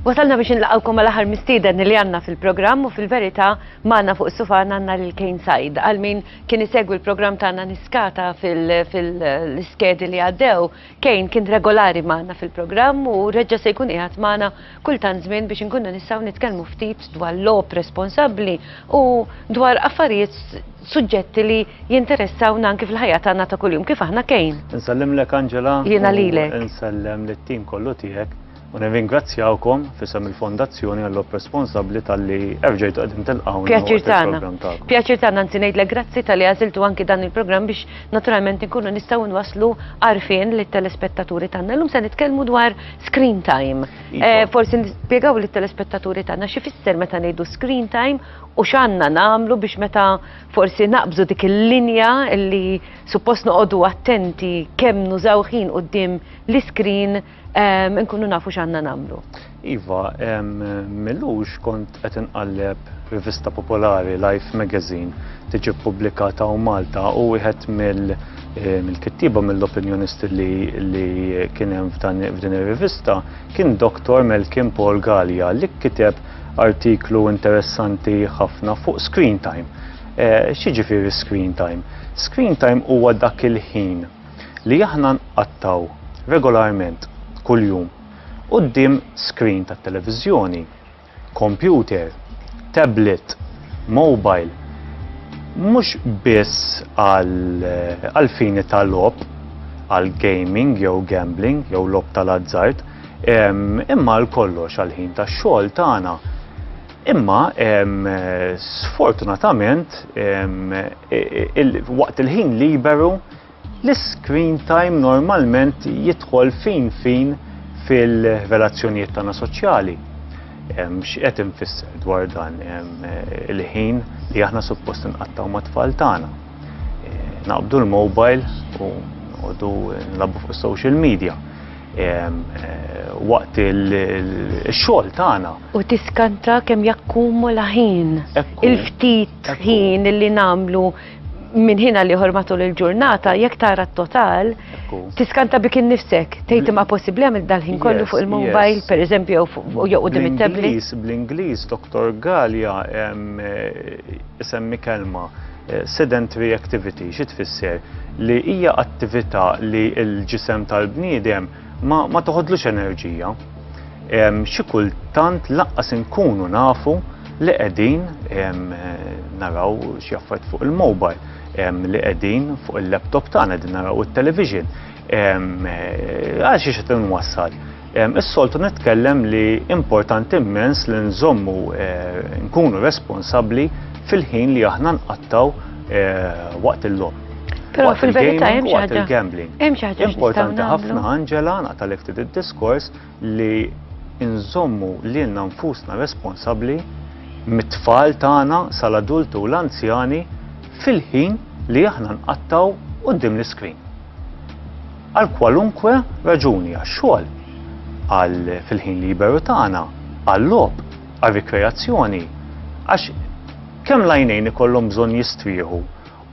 Wasalna biex nlaqgħukom mal-aħħar mistieden li għandna fil-programm u fil-verità magħna fuq is-sufan għandna lil Kane Said. Għal min kien isegwi l-programm tagħna niskata fil-iskedi li għaddew, Kane kien regolari magħna fil-programm u reġġa' se jkun qiegħed magħna kultant żmien biex inkunu nistgħu nitkellmu ftit dwar l-op responsabbli u dwar affarijiet suġġetti li jinteressawna anke fil-ħajja tagħna ta' kuljum. Kif aħna Kane? Nsellem-lek Angela. Jiena lilek. Nsellem lit-tim kollu tiegħek. U nirringrazzjawkom fisem il-Fondazzjoni għall-op responsabbli tal-li erġajtu qegħdin tilqgħuna. Pjaċir tagħna. Pjaċir tagħna anzi ngħidlek grazzi tal-li għażiltu anki dan il-programm biex naturalment inkunu nistgħu nwasslu għarfien lit-telespettaturi tagħna. Llum se nitkellmu dwar screen time. Forsi nispjegaw lit-telespettaturi tagħna x'ifisser meta ngħidu screen time u x'għandna nagħmlu biex meta forsi naqbżu dik il-linja li suppost noqogħdu attenti kemm nużaw ħin quddiem l-iskrin nkunu nafu x'għandna nagħmlu. Iva, millux kont qed inqalleb rivista popolari Life Magazine tiġi ppubblikata u Malta u wieħed mill-kittiba mill-opinjonisti li kien hemm f'din ir-rivista kien Dr. Malcolm Paul Gallia li kiteb artiklu interessanti ħafna fuq screen time. X'jiġifieri screen time? Screen time huwa dak il-ħin li aħna nqattaw regolarment kuljum quddiem screen tat-televiżjoni, computer, tablet, mobile, mhux biss għal fini tal-logħob, għal gaming jew gambling jew logħob tal-azzard, imma għal kollox għal ħin tax-xogħol tagħna. Imma sfortunatament waqt il-ħin liberu l-screen time normalment jidħol fin fil-relazzjonijiet tagħna soċjali. X'qed infisser dwar dan il-ħin li aħna suppost inqattaw mat-tfal tagħna. Naqbdu l-mobile u nqogħdu nlabbu fuq social media. Waqt il-xogħol tagħna. U tiskanta kemm jakkumula ħin. Il-ftit ħin li nagħmlu minn ħina li ħormatu l-ġurnata, jekk tara t-total, tiskanta bik innifsek, tgħid ma possibbli għamil dal-ħin kollu fuq il-mobile, pereżempju, jew qudiem it-tablet. Bl-Ingliż, Dr. Gallia isemmi kelma sedentary activity, xi tfisser li hija attività li l-ġisem tal-bniedem ma toħodlux enerġija. Xi kultant laqqas inkunu nafu li qegħdin naraw xi affarijiet fuq il-mobile, li qegħdin fuq il-laptop tagħna qegħdin naraw it-television. Għal xi qed inwassal. Is-soltu nitkellem li importanti immens li nżommu nkunu responsabbli fil-ħin li aħna nqattaw waqt il-logħob. Però fil-verità hemm xi ħaġa. Hemm xi ħaġa importanti ħafna Angela naqtalek ftit id-diskors li nżommu lilna nfusna responsabbli mit-tfal tagħna sal-adulti u l-anzjani fil-ħin li aħna nqattaw quddiem l-iskrin. Għal kwalunkwe raġuni għax-xogħol, għal fil-ħin liberu tagħna, għall-logħob, għar-rikreazzjoni, għax kemm l-għajnejn ikollhom bżonn jistrieħu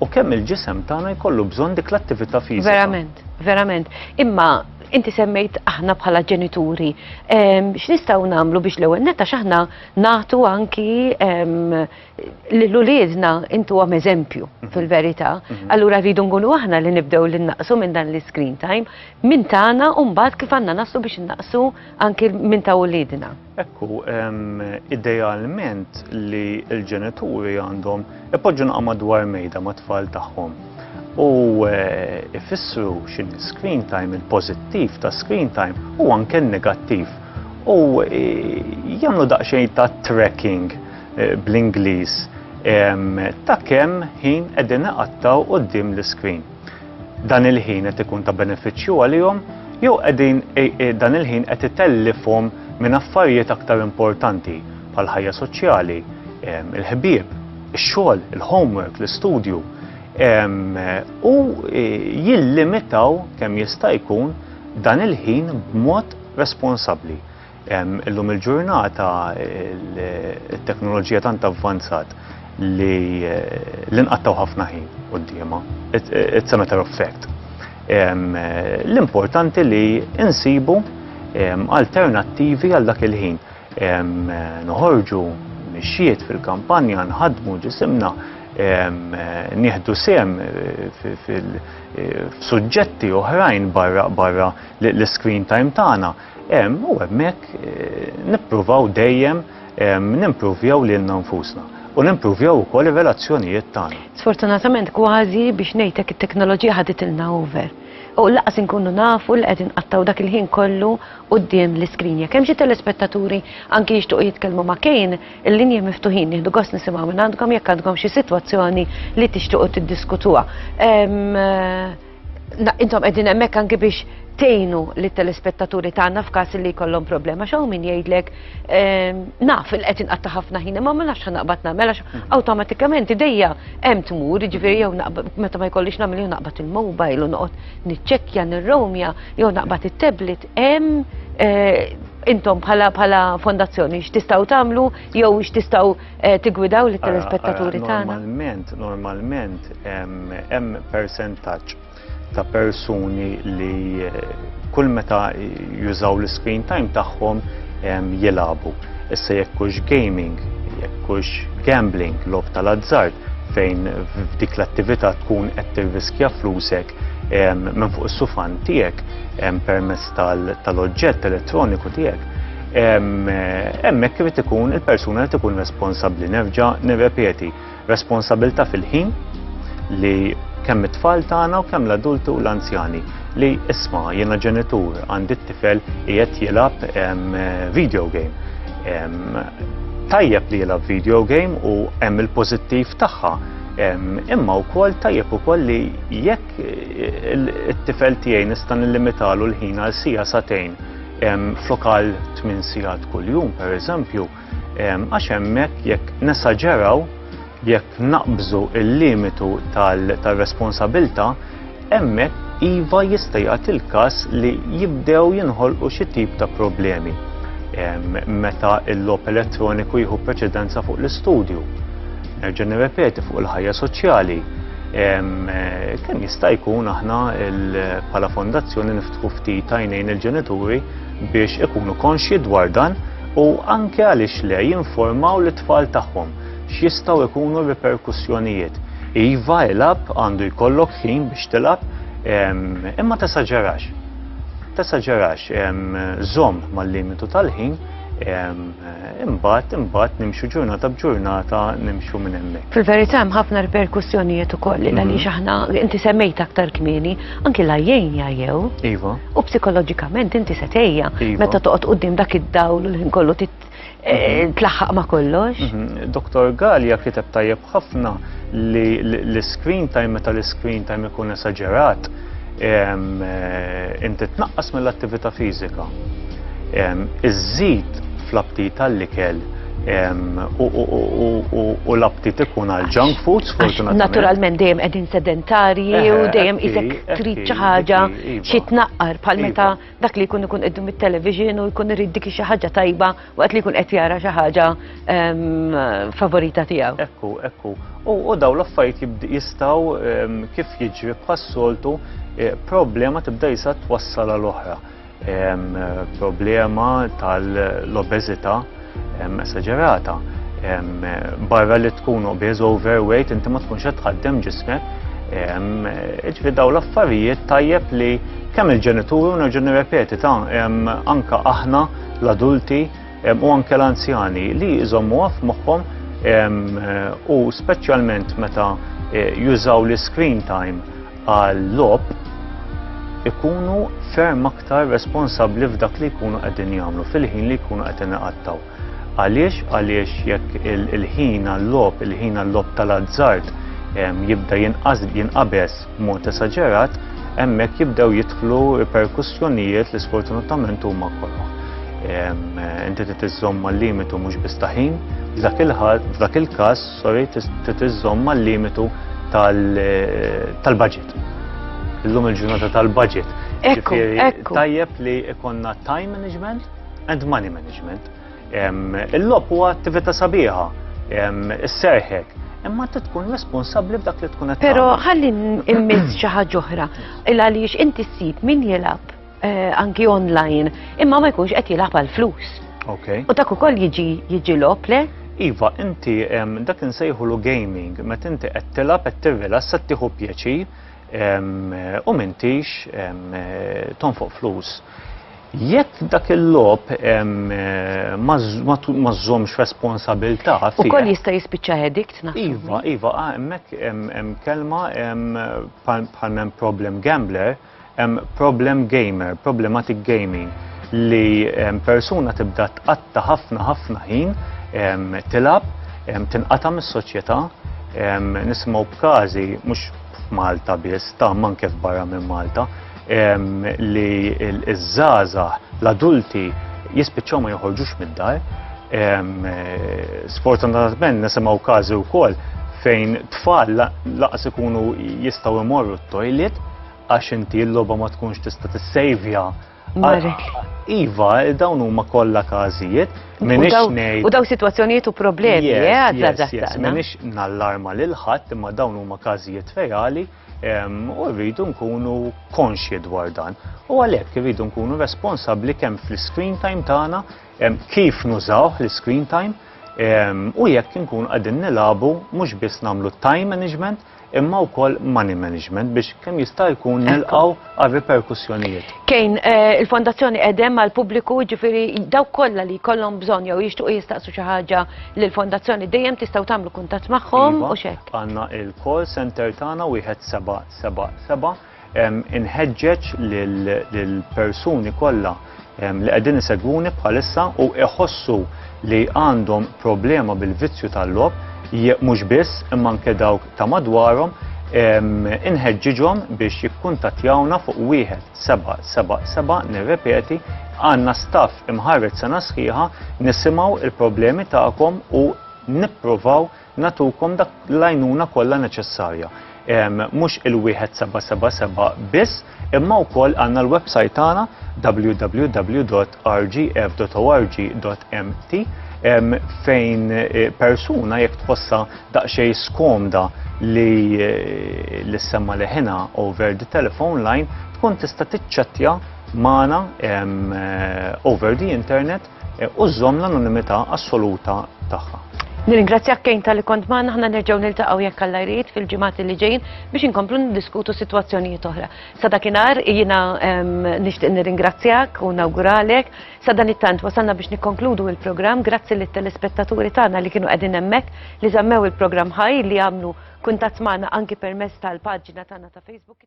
u kemm il-ġisem tagħna jkollu bżonn dik l-attività fiżika. Verament, verament. Imma inti semmejt aħna bħala ġenituri, x'nistgħu nagħmlu biex l-ewwel netta x'aħna nagħtu anki lill-uliedna intu għam eżempju fil-verità. Allura rridu nkunu aħna li nibdew li naqsu minn dan l-screen time minn tagħna u mbagħad kif għandna naslu biex innaqsu anki minn ta' uliedna. Ekku, idealment li l-ġenituri għandhom ipoġġu naqgħu madwar mejda mat-tfal tagħhom. U ifissru x'in screen time, il-pożittiv ta' screen time u anke negattiv. U jagħmlu daqsxejn ta' tracking bl-Ingliż ta' kemm ħin qegħdin naqattaw quddiem l-iskrin. Dan il-ħin qed ikun ta' benefiċċju għalihom jew qegħdin dan il-ħin qed itellifhom minn affarijiet aktar importanti bħal ħajja soċjali, il-ħbieb, ix-xogħol, il-homework, l-istudju. U jillimitaw kemm jista' jkun dan il-ħin b'mod responsabbli. Illum il-ġurnata il-teknoloġija tant avvanzat li nqattaw ħafna ħin qudiemha. It's a matter of fact. L-importanti li insibu alternattivi għal dak il-ħin. noħorġu mixjiet fil-kampanja, nħadmu ġisimna, nieħdu sem f'suġġetti oħrajn barra l-screen time tagħna. U hemmhekk nippruvaw dejjem nimprovjaw lilna nfusna u nimprovjaw ukoll ir-relazzjonijiet tagħna. Sfortunatament kważi biex ngħidlek it-teknoloġija ħaditilna over. U laqas inkunu nafu li qegħdin qattaw dak il-ħin kollu quddiem l-iskrinja. Kemm xi telespettaturi anki jixtuqu jitkellmu ma' kejn il-linji miftuħin nieħdu gost nisimgħu minn għandkom jekk għandkom xi sitwazzjoni li tixtuqu tiddiskutuha. Intom qegħdin hemmhekk anke biex tgħinu lit-telespettaturi tagħna f'każ li jkollhom problema. X'hawn min jgħidlek naf il qed inqatta' ħafna ħin imma ma nafx naqbad nagħmel għax awtomatikament idejja hemm tmur, jiġifieri jew meta ma jkollix nagħmel jew naqbad il-mobile u noqgħod niċċekkja nirrowmja jew naqbad it-tablet hemm intom bħala fondazzjoni x'tistgħu tagħmlu jew x'tistgħu tigwidaw lit-telespettaturi tagħna? Normalment hemm persentaġġ ta' persuni li kull meta jużaw l-screen time tagħhom jilagħbu. Issa jekk hux gaming, jekk hux gambling, lob tal-azzard, fejn f'dik l-attività tkun qed tirriskja flusek minn fuq is-sufan tiegħek permezz tal-oġġett elettroniku tiegħek. Hemmhekk irid ikun il-persuna li tkun responsabbli. Nerġa' nirrepeti, responsabilità fil-ħin li kemm it-tfal tagħna u kemm l-adulti u l-anzjani li isma' jiena ġenitur għandi t-tifel qiegħed jilgħab video game. Tajjeb li jilgħab video game u hemm il-pożittiv tagħha. Imma wkoll tajjeb ukoll li jekk it-tifel tiegħi nista' nillimitalu l-ħin għal sija satejn flokal 8 sigħat kuljum pereżempju, għax hemmhekk jekk nesaġeraw jekk naqbżu il-limitu tal-responsabilta, hemmhekk iva jista' jagħti il-każ li jibdew jinħolqu xi tip ta' problemi meta l-logħob elettroniku jieħu preċedenza fuq l-istudju. Nerġa' nirrepeti fuq il-ħajja soċjali. Kemm jista' jkun aħna bħala fondazzjoni niftħu ftit għajnejn il-ġenituri biex ikunu konxji dwar dan u anke għaliex le jinformaw l-tfal tagħhom x'jistgħu jkunu riperkussjonijiet. Iva ilab għandu jkollok ħin biex tilab imma tesaġerax. Żomm mal-limitu tal-ħin imbagħad nimxu ġurnata b'ġurnata nimxu minn hemmhekk. Fil-verità hemm ħafna riperkussjoni ukoll għaliex aħna inti semmejt aktar kmieni anke l-għajjejn jgħajjew. Iva. U psikoloġikament inti se tgħejja meta toqgħod quddiem dak id-dawl u l-ħin kollu tlaħħaq ma' kollox. Dr. Gallia kiteb tajjeb ħafna li l-screen time meta l-screen time ikun esaġerat inti tnaqqas mill-attività fiżika. Iżżid fl-aptit tal-ikel u l-aptit ikun għal junk foods fortunatament. Naturalment dejjem qegħdin sedentarji u dejjem isek trid xi ħaġa xi tnaqqar bħal meta dak li jkun qeddu mit-television u jkun irid dik xi ħaġa tajba waqt li jkun qed jara xi ħaġa favorita tiegħu. Ekku. U daw l-affarijiet jistgħu kif jiġri bħas-soltu problema tibda jisa twassal għal oħra. Problema tal-obeżità esaġerata. Barra li tkun obez overweight inti ma tkunx qed tħaddem ġismek. Ġifieri dawn l-affarijiet tajjeb li kemm il-ġenituri u nerġa' nirrepeti anke aħna l-adulti u anke l-anzjani li jżommuha f'moħħhom u speċjalment meta jużaw l-screen time għall-logħob ikunu ferm aktar responsabbli f'dak li jkunu qegħdin jagħmlu fil-ħin li jkunu qed inqattaw. Għaliex jekk il-ħin għall-logħob, il-ħin għall-logħob tal-azzard jibda jinqabes b'mod esaġerat, hemmhekk jibdew jidħlu riperkussjonijiet li sfortunatament huma kollha. Inti trid iżżomm mal-limitu mhux biss ta' ħin, f'dak il-każ trid iżżomm mal-limitu tal-budget. Illum il-ġurnata tal-budget. Ekku. Tajjeb li ikonna time management and money management. Il-logħob huwa attività sabiħa, isserħek, imma tkun responsabbli f'dak li tkun qed Però ħalli immiss xi ħaġa oħra għaliex inti ssib min jilgħab anki online imma ma jkunx qed jilgħab għall flus. Okay. U dak ukoll jiġi lob, le? Iva, inti dak insejħulu gaming, meta inti qed tilab qed tirrilassa tieħu pjaċir u m'intix tonfoq flus. Jekk dak il-lob ma żżommx responsabilità fih. Ukoll jista' jispiċċa addict naħseb. Iva, hemmhekk hemm kelma bħal hemm problem gambler, hemm problem gamer, problematic gaming li persuna tibda tqatta ħafna ħin tilab, tinqata' mis-soċjetà, nisimgħu b'każi mhux f'Malta biss, manke f'barra minn Malta, li l-żgħażagħ, l-adulti jispiċċaw ma joħorġux mid-dar. Sfortunatament nisimgħu każi wkoll fejn tfal laqas ikunu jistgħu jmorru t-toilet għax inti l-logħba ma tkunx tista' tissejvja. Iva, dawn huma kollha każijiet. U daw sitwazzjonijiet u problemi, Minix nallarma lil ħadd imma dawn huma każijiet reali u rridu nkunu konxji dwar dan. U għalhekk irridu nkunu responsabbli kemm fl-screen time tagħna, kif nużaw l-screen time u jekk nkunu qegħdin nilagħbu mhux biss nagħmlu time management imma wkoll money management biex kemm jista' jkun nilqgħu għal reperkussjonijiet. Kejn, il-fondazzjoni qegħdem għal pubbliku, ġifieri daw kollha li jkollhom bżonn jew jixtiequ jistaqsu xi ħaġa lill-fondazzjoni dejjem tistgħu tagħmlu kuntatt magħhom u x'hekk. Għandna il-call center tagħna 1777 inħeġġeġ lill-persuni kollha li qegħdin isegwuni bħalissa u iħossu li għandhom problema bil-vizzju tal-logħob mhux biss imma anke dawk ta' madwarhom inħeġġiġhom biex jikkuntattjawna fuq 1777 nirrepeti għandna staff imħarret sena sħiħa nisimgħu il-problemi tagħkom u nippruvaw nagħtukom dak l-għajnuna kollha neċessarja. Mhux il-1777 biss imma wkoll għandna l-website tagħna www.rgf.org.mt fejn persuna jekk tfossa daqsxejn skomda li semma leħina over the telephone line tkun tista' tiċċattja magħna over the internet u żomm l-anonimità assoluta tagħha. Nirringrazzjak Kejn tal-li kont magħna, aħna nerġgħu niltaqgħu jekk Alla jrid fil-ġimgħat li ġejjin biex inkomplu niddiskutu sitwazzjonijiet oħra. Sa dakinhar jiena nixtieq nirringrazzjak u nawguralek. Sa dan it-tant wasalna biex nikkonkludu il-programm grazzi lit-telespettaturi tagħna li kienu qegħdin hemmhekk li żammew il-programm ħaj li għamlu kuntatt magħna anki permezz tal-paġina tagħna ta' Facebook.